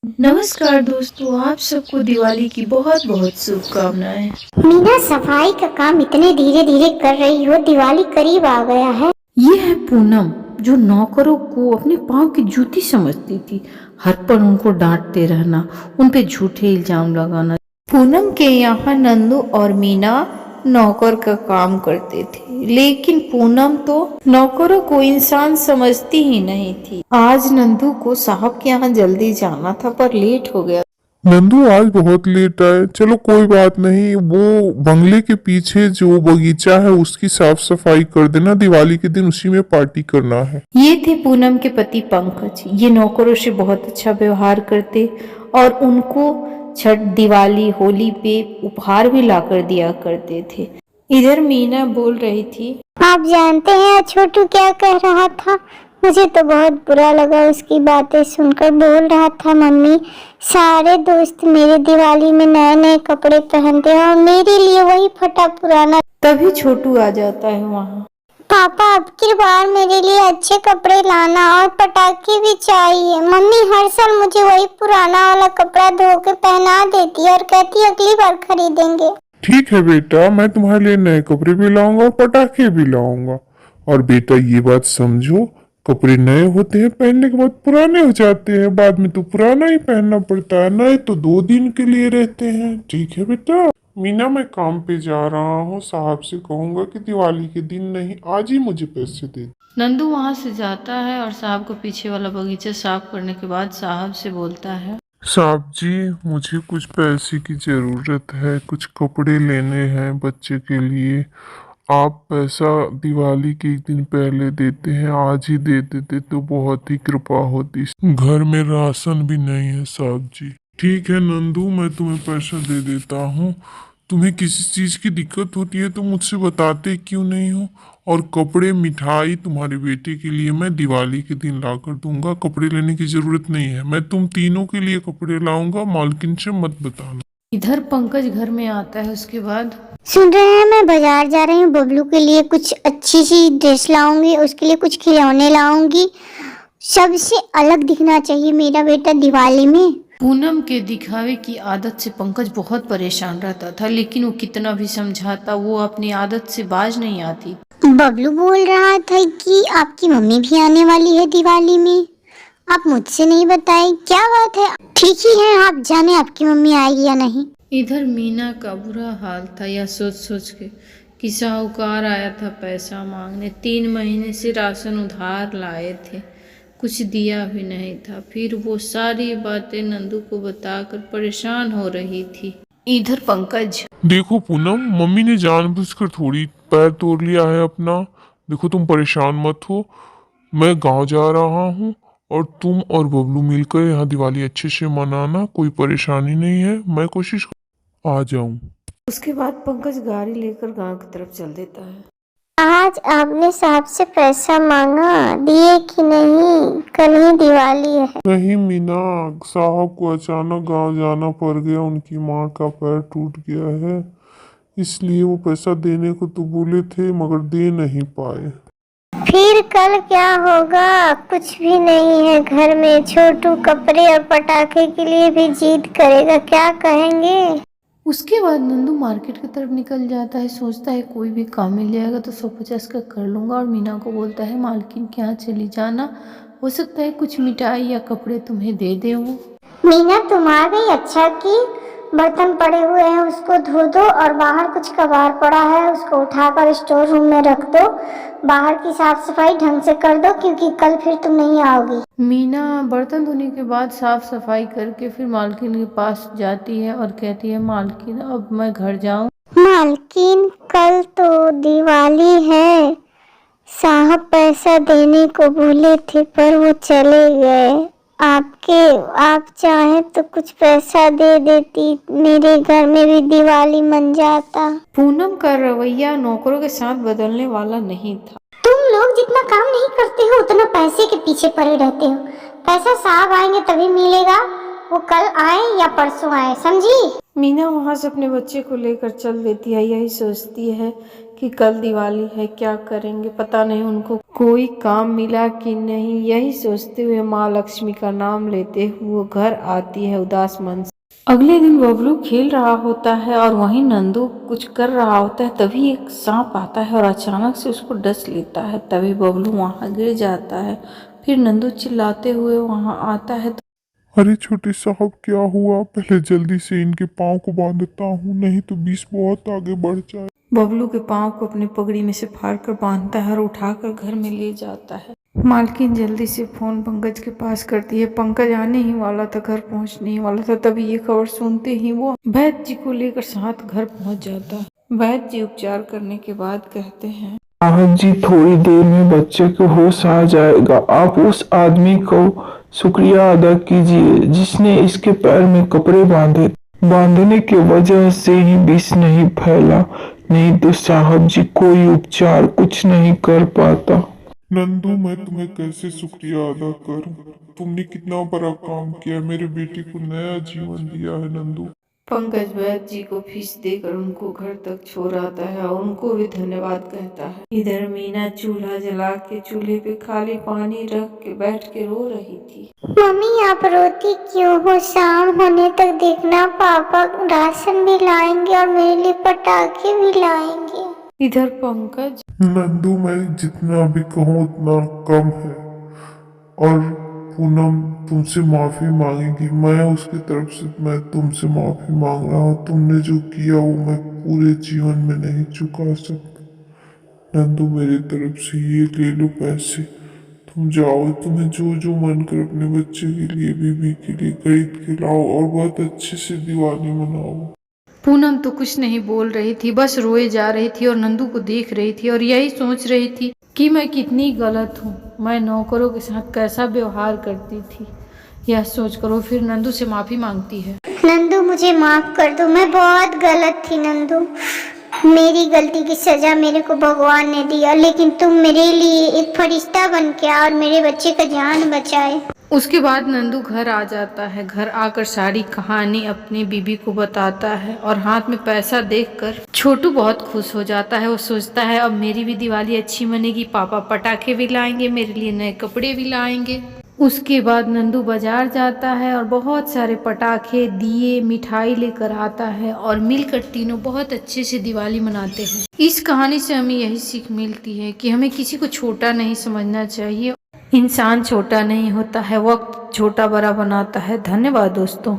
नमस्कार दोस्तों, आप सबको दिवाली की बहुत बहुत शुभकामनाएं। मीना, सफाई का काम इतने धीरे धीरे कर रही हो, दिवाली करीब आ गया है। ये है पूनम, जो नौकरों को अपने पाँव की जूती समझती थी। हर पल उनको डांटते रहना, उन पे झूठे इल्जाम लगाना। पूनम के यहाँ नंदू और मीना नौकर का काम करते थे, लेकिन पूनम तो नौकरों को इंसान समझती ही नहीं थी। आज नंदू को साहब के यहाँ जल्दी जाना था, पर लेट हो गया। नंदू आज बहुत लेट आए। चलो कोई बात नहीं, वो बंगले के पीछे जो बगीचा है उसकी साफ सफाई कर देना, दिवाली के दिन उसी में पार्टी करना है। ये थे पूनम के पति पंकज। ये नौकरों से बहुत अच्छा व्यवहार करते और उनको छठ, दिवाली, होली पे उपहार भी लाकर दिया करते थे। इधर मीना बोल रही थी, आप जानते हैं छोटू क्या कह रहा था? मुझे तो बहुत बुरा लगा उसकी बातें सुनकर। बोल रहा था, मम्मी सारे दोस्त मेरे दिवाली में नए नए कपड़े पहनते हैं और मेरे लिए वही फटा पुराना। तभी छोटू आ जाता है वहाँ। पापा, अब की बार मेरे लिए अच्छे कपड़े लाना और पटाखे भी चाहिए। मम्मी हर साल मुझे वही पुराना वाला कपड़ा धो के पहना देती है और कहती है अगली बार खरीदेंगे। ठीक है बेटा, मैं तुम्हारे लिए नए कपड़े भी लाऊंगा और पटाखे भी लाऊंगा। और बेटा ये बात समझो, कपड़े नए होते हैं, पहनने के बाद पुराने हो जाते हैं। बाद में तो पुराना ही पहनना पड़ता है। नए तो 2 दिन के लिए रहते हैं। ठीक है बेटा। मीना, मैं काम पे जा रहा हूँ, साहब से कहूंगा कि दिवाली के दिन नहीं, आज ही मुझे पैसे दे। नंदू वहाँ से जाता है और साहब को पीछे वाला बगीचा साफ करने के बाद साहब से बोलता है, साहब जी, मुझे कुछ पैसे की ज़रूरत है, कुछ कपड़े लेने हैं बच्चे के लिए। आप पैसा दिवाली के एक दिन पहले देते हैं, आज ही दे देते तो बहुत ही कृपा होती। घर में राशन भी नहीं है साहब जी। ठीक है नंदू, मैं तुम्हें पैसा दे देता हूँ। तुम्हें किसी चीज़ की दिक्कत होती है तो मुझसे बताते क्यों नहीं हो? और कपड़े, मिठाई तुम्हारे बेटे के लिए मैं दिवाली के दिन ला कर दूंगा। कपड़े लेने की जरूरत नहीं है, मैं तुम तीनों के लिए कपड़े लाऊंगा। मालकिन से मत बताना। इधर पंकज घर में आता है। उसके बाद, सुन रहे हैं, मैं बाजार जा रही हूँ, बबलू के लिए कुछ अच्छी सी ड्रेस लाऊंगी, उसके लिए कुछ खिलौने लाऊंगी। सबसे अलग दिखना चाहिए मेरा बेटा दिवाली में। पूनम के दिखावे की आदत से पंकज बहुत परेशान रहता था, लेकिन वो कितना भी समझाता, वो अपनी आदत से बाज नहीं आती। बबलू बोल रहा था कि आपकी मम्मी भी आने वाली है दिवाली में, आप मुझसे नहीं बताए, क्या बात है? ठीक ही है, आप जाने आपकी मम्मी आएगी या नहीं। इधर मीना का बुरा हाल था, यह सोच सोच के कि साहूकार आया था पैसा मांगने। 3 महीने से राशन उधार लाए थे, कुछ दिया भी नहीं था। फिर वो सारी बातें नंदू को बताकर परेशान हो रही थी। इधर पंकज, देखो पूनम, मम्मी ने जानबूझकर थोड़ी पैर तोड़ लिया है अपना। देखो तुम परेशान मत हो, मैं गांव जा रहा हूँ और तुम और बबलू मिलकर यहाँ दिवाली अच्छे से मनाना। कोई परेशानी नहीं है, मैं कोशिश आ जाऊँ। उसके बाद पंकज गाड़ी लेकर गांव की तरफ चल देता है। आज आपने साहब से पैसा मांगा, दिए कि नहीं? कल ही दिवाली है। नहीं मीना, साहब को अचानक गांव जाना पड़ गया, उनकी माँ का पैर टूट गया है, इसलिए वो पैसा देने को तो बोले थे मगर दे नहीं पाए। फिर कल क्या होगा? कुछ भी नहीं है घर में। छोटू कपड़े और पटाखे के लिए भी जिद करेगा, क्या कहेंगे? उसके बाद नंदू मार्केट की तरफ निकल जाता है। सोचता है कोई भी काम मिल जाएगा तो 150 का कर लूँगा। और मीना को बोलता है मालकिन के यहाँ चली जाना, हो सकता है कुछ मिठाई या कपड़े तुम्हें दे दे वो। मीना, तुम आ गई, अच्छा की। बर्तन पड़े हुए हैं, उसको धो दो और बाहर कुछ कबाड़ पड़ा है, उसको उठाकर स्टोर रूम में रख दो। बाहर की साफ सफाई ढंग से कर दो, क्योंकि कल फिर तुम नहीं आओगी। मीना बर्तन धोने के बाद साफ सफाई करके फिर मालकिन के पास जाती है और कहती है, मालकिन अब मैं घर जाऊँ? मालकिन, कल तो दिवाली है। साहब पैसा देने को बोले थे पर वो चले गए। आप चाहे तो कुछ पैसा दे देती, मेरे घर में भी दिवाली मन जाता। पूनम का रवैया नौकरों के साथ बदलने वाला नहीं था। तुम लोग जितना काम नहीं करते हो उतना पैसे के पीछे पड़े रहते हो। पैसा साहब आएंगे तभी मिलेगा, वो कल आए या परसों आए, समझी? मीना वहाँ से अपने बच्चे को लेकर चल देती है। यही सोचती है कि कल दिवाली है, क्या करेंगे, पता नहीं उनको कोई काम मिला कि नहीं। यही सोचते हुए माँ लक्ष्मी का नाम लेते हुए वो घर आती है उदास मन से। अगले दिन बबलू खेल रहा होता है और वहीं नंदू कुछ कर रहा होता है। तभी एक सांप आता है और अचानक से उसको डस लेता है। तभी बबलू वहां गिर जाता है। फिर नंदू चिल्लाते हुए वहां आता है। अरे छोटे साहब, क्या हुआ? पहले जल्दी से इनके पाँव को बांध देता हूँ, नहीं तो बीस बहुत आगे बढ़ जाए। बबलू के पाँव को अपनी पगड़ी में से फाड़कर बांधता है और उठाकर घर में ले जाता है। मालकिन जल्दी से फोन पंकज के पास करती है। पंकज आने ही वाला था, घर पहुंचने ही वाला था। तभी ये खबर सुनते ही वो वैद्य जी को लेकर साथ घर पहुंच जाता है। वैद्य जी उपचार करने के बाद कहते हैं, साहब जी, थोड़ी देर में बच्चे को होश आ जाएगा। आप उस आदमी को शुक्रिया अदा कीजिए जिसने इसके पैर में कपड़े बांधे। बांधने की वजह से ही विष नहीं फैला, नहीं तो साहब जी कोई उपचार कुछ नहीं कर पाता। नंदू, मैं तुम्हें कैसे शुक्रिया अदा करूं? तुमने कितना बड़ा काम किया, मेरे बेटे को नया जीवन दिया है नंदू। पंकज वैद्य जी को फीस देकर उनको घर तक छोड़ आता है और उनको भी धन्यवाद कहता है। इधर मीना चूल्हा जला के चूल्हे पे खाली पानी रख के बैठ के रो रही थी। मम्मी आप रोती क्यों हो? शाम होने तक देखना पापा राशन भी लाएंगे और मेरे लिए पटाखे भी लाएंगे। इधर पंकज, नंदू, मैं जितना भी कहूँ उतना कम है। और पूनम तुमसे माफी मांगेगी, मैं उसकी तरफ से मैं तुमसे माफी मांग रहा हूँ। तुमने जो किया वो मैं पूरे जीवन में नहीं चुका सकता। नंदू, मेरी तरफ से ये ले लो पैसे, तुम जाओ, तुम्हें जो जो मन कर अपने बच्चे के लिए, बीबी के लिए खरीद के लाओ और बहुत अच्छे से दिवाली मनाओ। पूनम तो कुछ नहीं बोल रही थी, बस रोए जा रही थी और नंदू को देख रही थी और यही सोच रही थी कि मैं कितनी गलत हूँ, मैं नौकरों के साथ कैसा व्यवहार करती थी। यह सोचकर वो फिर नंदू से माफी मांगती है। नंदू मुझे माफ कर दो, मैं बहुत गलत थी नंदू। मेरी गलती की सजा मेरे को भगवान ने दिया, लेकिन तुम मेरे लिए एक फरिश्ता बन के आओ और मेरे बच्चे का जान बचाए। उसके बाद नंदू घर आ जाता है। घर आकर सारी कहानी अपनी बीबी को बताता है और हाथ में पैसा देखकर छोटू बहुत खुश हो जाता है। वो सोचता है अब मेरी भी दिवाली अच्छी मनेगी, पापा पटाखे भी लाएंगे, मेरे लिए नए कपड़े भी लाएंगे। उसके बाद नंदू बाजार जाता है और बहुत सारे पटाखे, दिए, मिठाई लेकर आता है और मिलकर तीनों बहुत अच्छे से दिवाली मनाते हैं। इस कहानी से हमें यही सीख मिलती है कि हमें किसी को छोटा नहीं समझना चाहिए। इंसान छोटा नहीं होता है, वक्त छोटा बड़ा बनाता है। धन्यवाद दोस्तों।